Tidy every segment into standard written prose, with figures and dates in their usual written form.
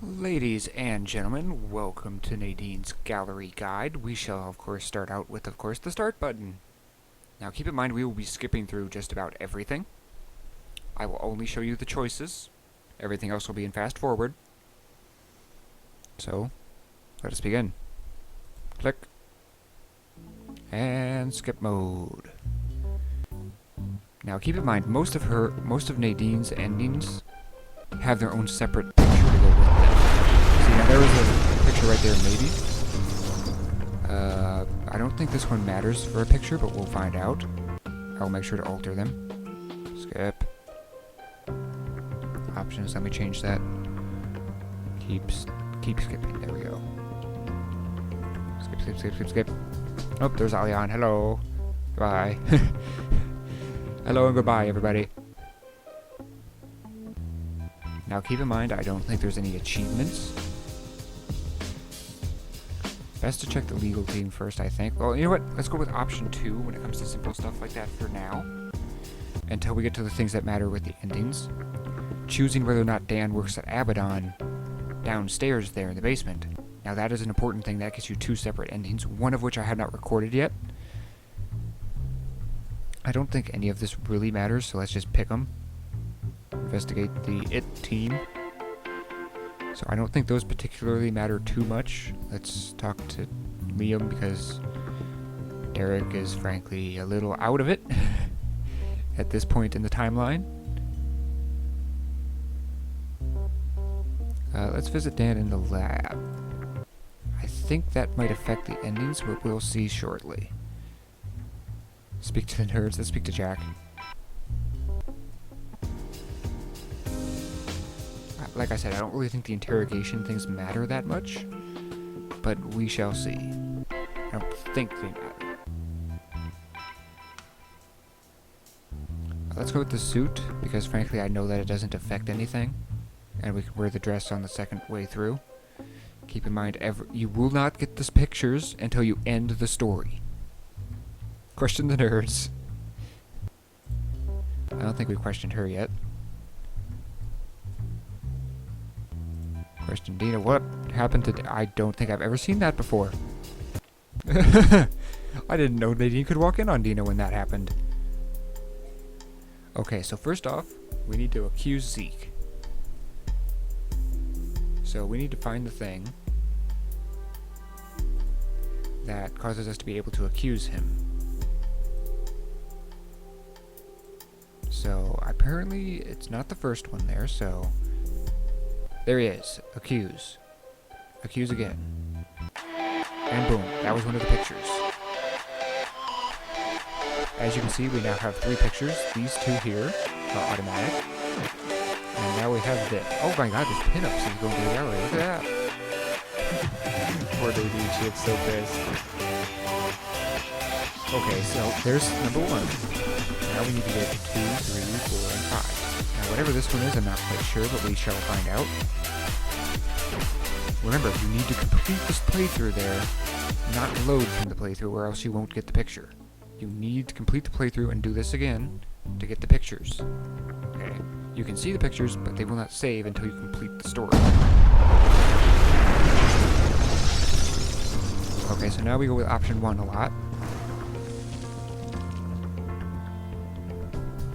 Ladies and gentlemen, welcome to Nadine's Gallery Guide. We shall, of course, start out with, the start button. Now, keep in mind we will be skipping through just about everything. I will only show you the choices. Everything else will be in fast forward. So, let us begin. Click. And skip mode. Now, keep in mind, most of Nadine's endings have their own separate picture to go with them. See, now there was a picture right there, maybe. I don't think this one matters for a picture, but we'll find out. I'll make sure to alter them. Skip. Options, let me change that. Keep skipping, there we go. Skip. Oh, there's Alian, hello. Goodbye. Hello and goodbye, everybody. Now keep in mind, I don't think there's any achievements. Best to check the legal team first, I think. Well, you know what? Let's go with option 2 when it comes to simple stuff like that for now. Until we get to the things that matter with the endings. Choosing whether or not Dan works at Abaddon downstairs there in the basement. Now that is an important thing. That gets you 2 separate endings, one of which I have not recorded yet. I don't think any of this really matters, so let's just pick them. Investigate the IT team. So I don't think those particularly matter too much. Let's talk to Liam because Derek is frankly a little out of it at this point in the timeline. Let's visit Dan in the lab. I think that might affect the endings, but we'll see shortly. Speak to the nerds. Let's speak to Jack. Like I said, I don't really think the interrogation things matter that much, but we shall see. I don't think they matter. Let's go with the suit, because frankly I know that it doesn't affect anything, and we can wear the dress on the second way through. Keep in mind, you will not get the pictures until you end the story. Question the nerds. I don't think we questioned her yet. Question Dina, what happened to... I don't think I've ever seen that before. I didn't know Nadine could walk in on Dina when that happened. Okay, so first off, we need to accuse Zeke. So we need to find the thing that causes us to be able to accuse him. So apparently it's not the first one there, so... There he is. Accuse. Accuse again. And boom. That was one of the pictures. As you can see, we now have 3 pictures. These 2 here are automatic. And now we have this. Oh my god, there's pinups is going to the gallery. Look at that. Poor Nadine, she is so pissed. Okay, so there's number 1. Now we need to get 2, 3, 4, and 5. Now, whatever this one is, I'm not quite sure, but we shall find out. Remember, you need to complete this playthrough there, not load from the playthrough, or else you won't get the picture. You need to complete the playthrough and do this again to get the pictures. Okay? You can see the pictures, but they will not save until you complete the story. Okay, so now we go with option 1 a lot.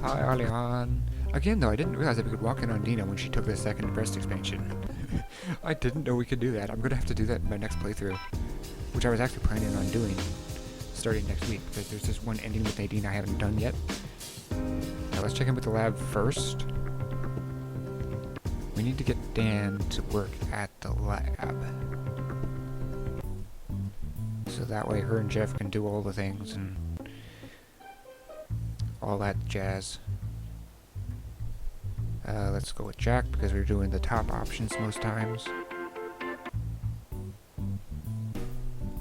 Hi, Alian. Again, though, I didn't realize that we could walk in on Dina when she took the second breast expansion. I didn't know we could do that. I'm going to have to do that in my next playthrough, which I was actually planning on doing starting next week, because there's this one ending with Nadine I haven't done yet. Now, let's check in with the lab first. We need to get Dan to work at the lab. So that way her and Jeff can do all the things and all that jazz. Let's go with Jack, because we're doing the top options most times.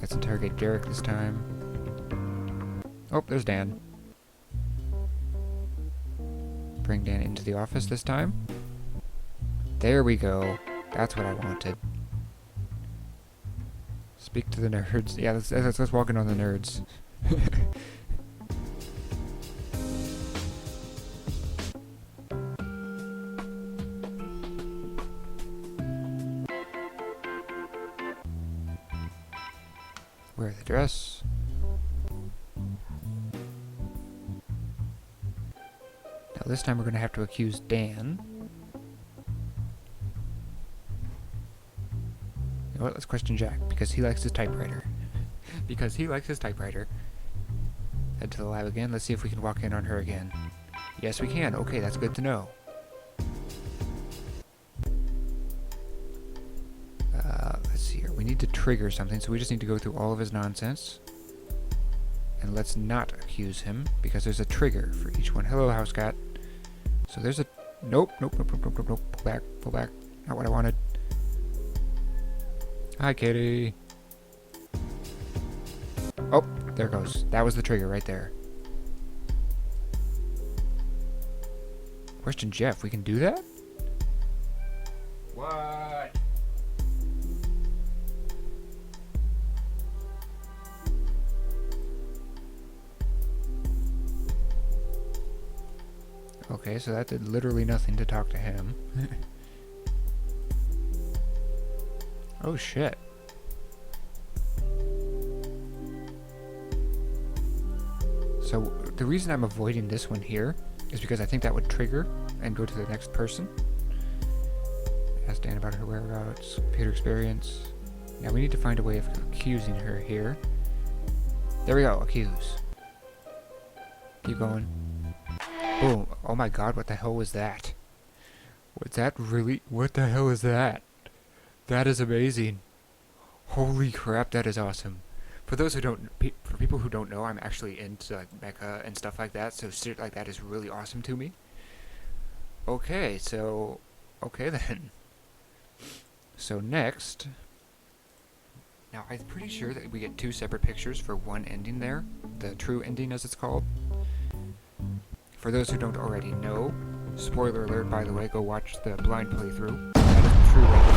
Let's interrogate Derek this time. Oh, there's Dan. Bring Dan into the office this time. There we go. That's what I wanted. Speak to the nerds. Yeah, let's walk in on the nerds. Wear the dress. Now this time we're going to have to accuse Dan. You know what? Let's question Jack, because he likes his typewriter. Because he likes his typewriter. Head to the lab again. Let's see if we can walk in on her again. Yes, we can. Okay, that's good to know. Let's see here. We need to trigger something, so we just need to go through all of his nonsense. And let's not accuse him, because there's a trigger for each one. Hello, house cat. So there's a... Nope. Pull back. Not what I wanted. Hi, kitty. Oh, there it goes. That was the trigger right there. Question Jeff, we can do that? What? Okay, so that did literally nothing to talk to him. Oh shit. So the reason I'm avoiding this one here is because I think that would trigger and go to the next person. Ask Dan about her whereabouts, computer experience. Now we need to find a way of accusing her here. There we go, accuse. Keep going. Boom. Oh my god, what the hell was that? Was that really? What the hell is that? That is amazing. Holy crap, that is awesome. For those who don't, for people who don't know, I'm actually into like mecha and stuff like that, so shit like that is really awesome to me. Okay, so, okay then. So next, now I'm pretty sure that we get two separate pictures for one ending there, the true ending as it's called. For those who don't already know, spoiler alert by the way, go watch the blind playthrough. That is the true ending.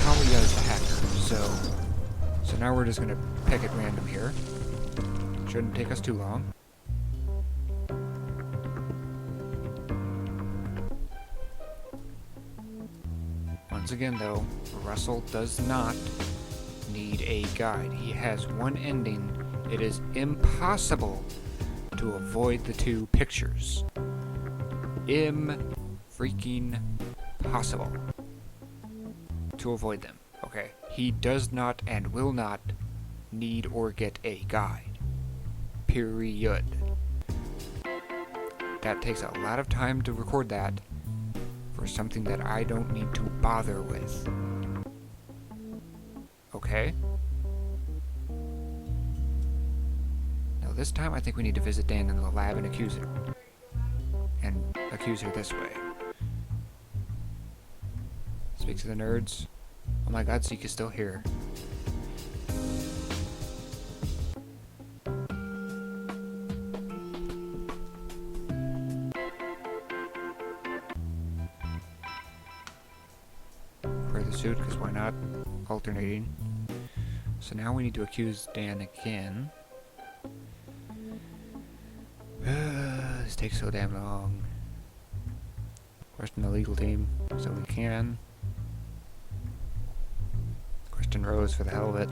Talia is the hacker, so now we're just gonna pick at random here. Shouldn't take us too long. Once again though, Russell does not need a guide. He has one ending. It is impossible to avoid the two pictures. Freaking possible to avoid them. Okay, he does not and will not need or get a guide. Period. That takes a lot of time to record that for something that I don't need to bother with. Okay? Now this time I think we need to visit Dan in the lab and accuse her. And accuse her this way. Speak to the nerds. Oh my god, Zeke is still here. Wear the suit, because why not? Alternating. So now we need to accuse Dan again. This takes so damn long. Question the legal team, so we can. Question Rose for the hell of it.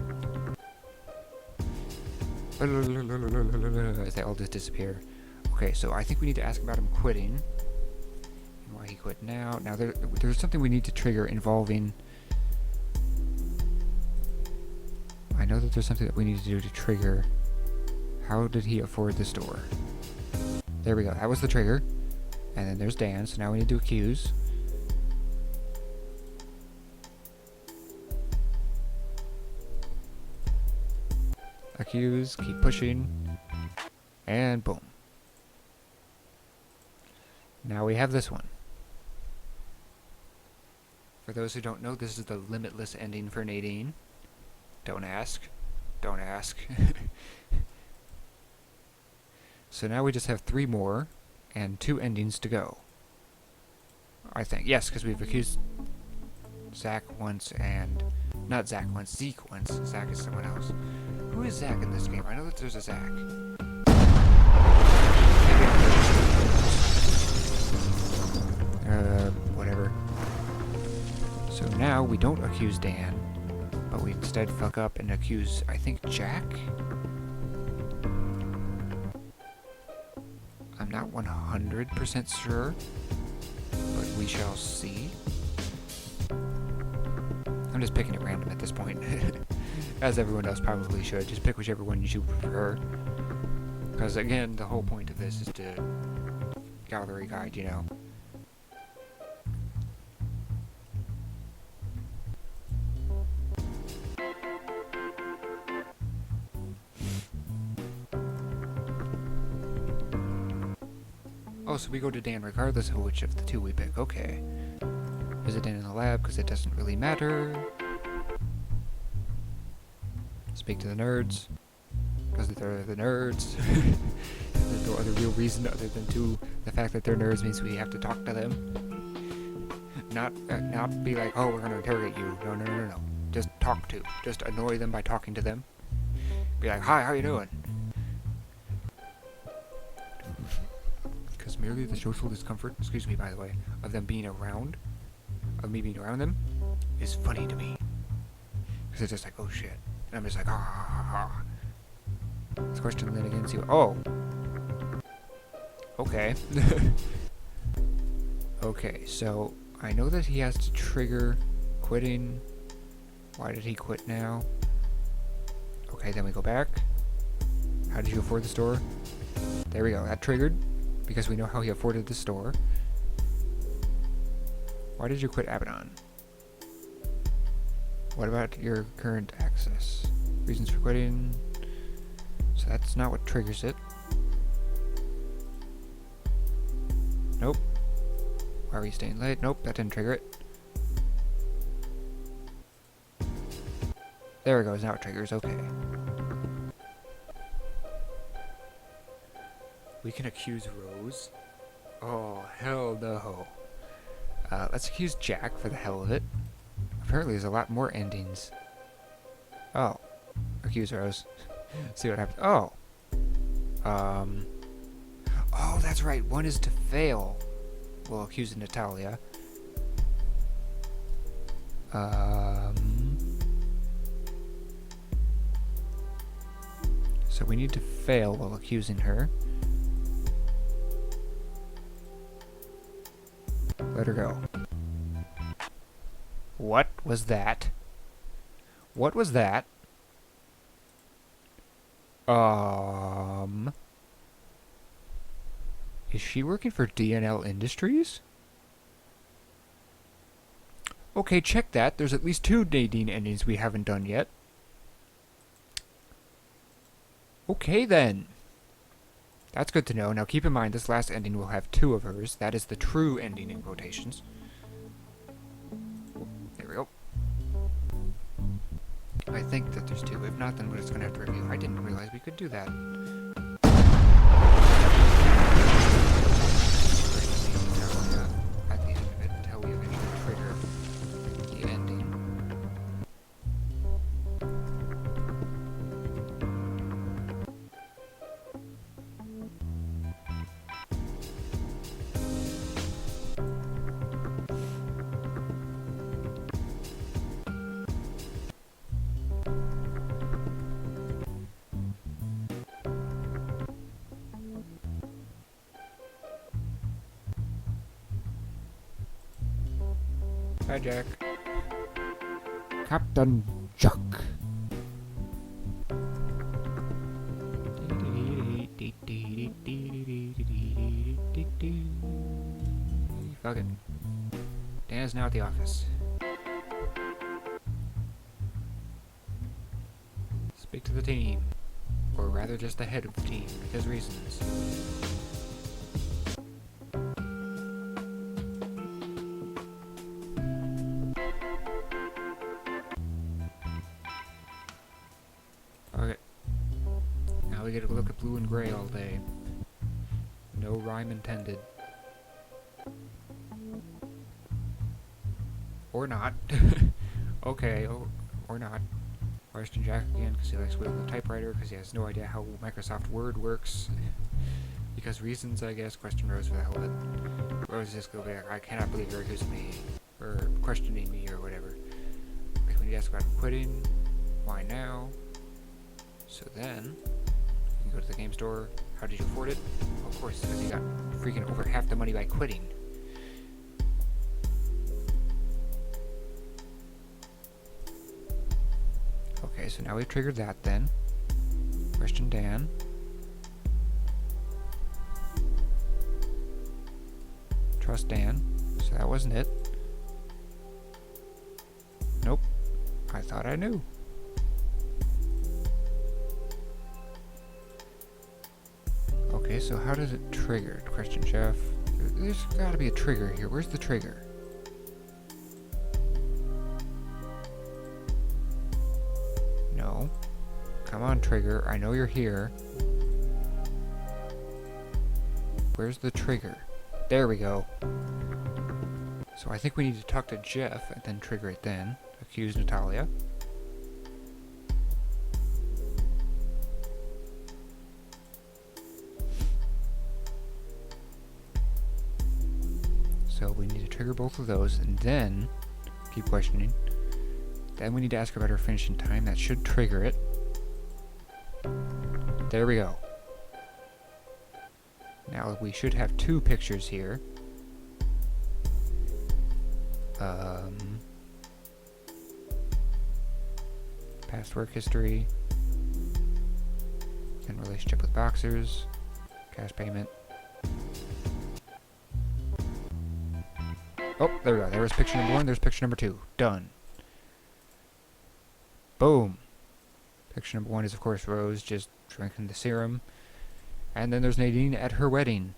As they all just disappear. Okay, so I think we need to ask about him quitting. And why he quit now. Now there's something we need to trigger involving... I know that there's something that we need to do to trigger. How did he afford this door? There we go, that was the trigger. And then there's Dan, so now we need to accuse. Accuse, keep pushing, and boom. Now we have this one. For those who don't know, this is the limitless ending for Nadine. Don't ask. Don't ask. So now we just have 3 more, and 2 endings to go. I think. Yes, because we've accused Zach once and... Not Zach once, Zeke once. Zach is someone else. Who is Zach in this game? I know that there's a Zach. Whatever. So now we don't accuse Dan, but we instead fuck up and accuse, I think, Jack? I'm not 100% sure, but we shall see. I'm just picking at random at this point, as everyone else probably should. Just pick whichever one you prefer. Because again, the whole point of this is to gallery guide, you know. Oh, so we go to Dan regardless of which of the two we pick. Okay. Visit Dan in the lab because it doesn't really matter. Speak to the nerds because they're the nerds. There's no other real reason other than the fact that they're nerds means we have to talk to them. Not be like, oh, we're gonna interrogate you. No. Just talk to. Just annoy them by talking to them. Be like, hi, how you doing? Because merely the social discomfort, excuse me by the way, of them being around, of me being around them, is funny to me. Because it's just like, oh shit. And I'm just like, ah. Let's question then again and see what, oh. Okay. Okay, so I know that he has to trigger quitting. Why did he quit now? Okay, then we go back. How did you afford the store? There we go, that triggered. Because we know how he afforded the store. Why did you quit Abaddon? What about your current access? Reasons for quitting. So that's not what triggers it. Nope. Why are you staying late? Nope, that didn't trigger it. There it goes, now it triggers, okay. We can accuse Rose. Oh, hell no. Let's accuse Jack for the hell of it. Apparently there's a lot more endings. Oh. Accuse Rose. See what happens. Oh. Oh, that's right. One is to fail. Well, accusing Natalia. So we need to fail while accusing her. Let her go. What was that? What was that? Is she working for DNL Industries? Okay, check that. There's at least 2 Nadine endings we haven't done yet. Okay then. That's good to know. Now keep in mind, this last ending will have 2 of hers. That is the true ending in quotations. There we go. I think that there's 2. If not, then we're just going to have to review. I didn't realize we could do that. At the end of it, until we eventually trigger the ending. Hi, Jack. Captain Jack. Fucking. Dan is now at the office. Speak to the team. Or rather just the head of the team, because reasons. Okay. Now we get to look at blue and gray all day. No rhyme intended. Or not. Okay, or not. Question Jack again because he likes wielding the typewriter because he has no idea how Microsoft Word works. Because reasons, I guess. Question Rose for the hell of it. Rose just go back. I cannot believe you're accusing me. Or questioning me or whatever. Like when you to ask about quitting. Why now? So then, you can go to the game store. How did you afford it? Well, of course, because you got freaking over half the money by quitting. Okay, so now we've triggered that then. Question Dan. Trust Dan. So that wasn't it. Nope. I thought I knew. Okay, so how does it trigger? Question Chef. There's gotta be a trigger here. Where's the trigger? No. Come on, trigger. I know you're here. Where's the trigger? There we go. So I think we need to talk to Jeff and then trigger it then. Accuse Natalia. So we need to trigger both of those and then keep questioning. Then we need to ask her about her finishing time. That should trigger it. There we go. Now we should have 2 pictures here. Past work history. And relationship with boxers. Cash payment. Oh, there we go. There was picture number 1. There's picture number 2. Done. Boom. Picture number 1 is, of course, Rose just drinking the serum. And then there's Nadine at her wedding.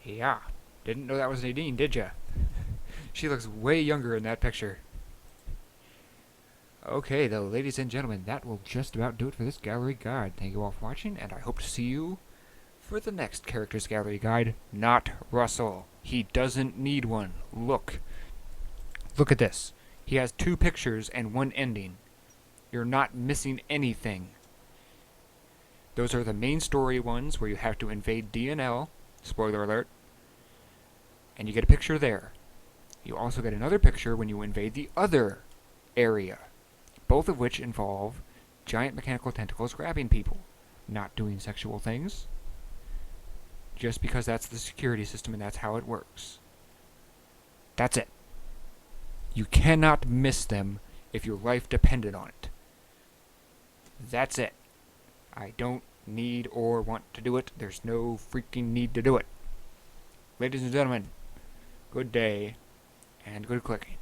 Yeah. Didn't know that was Nadine, did ya? She looks way younger in that picture. Okay, though, ladies and gentlemen, that will just about do it for this gallery guide. Thank you all for watching, and I hope to see you for the next characters gallery guide. Not Russell. He doesn't need one. Look. Look at this. He has 2 pictures and 1 ending. You're not missing anything. Those are the main story ones where you have to invade DNL. Spoiler alert. And you get a picture there. You also get another picture when you invade the other area. Both of which involve giant mechanical tentacles grabbing people. Not doing sexual things. Just because that's the security system and that's how it works. That's it. You cannot miss them if your life depended on it. That's it. I don't need or want to do it. There's no freaking need to do it. Ladies and gentlemen, good day and good clicking.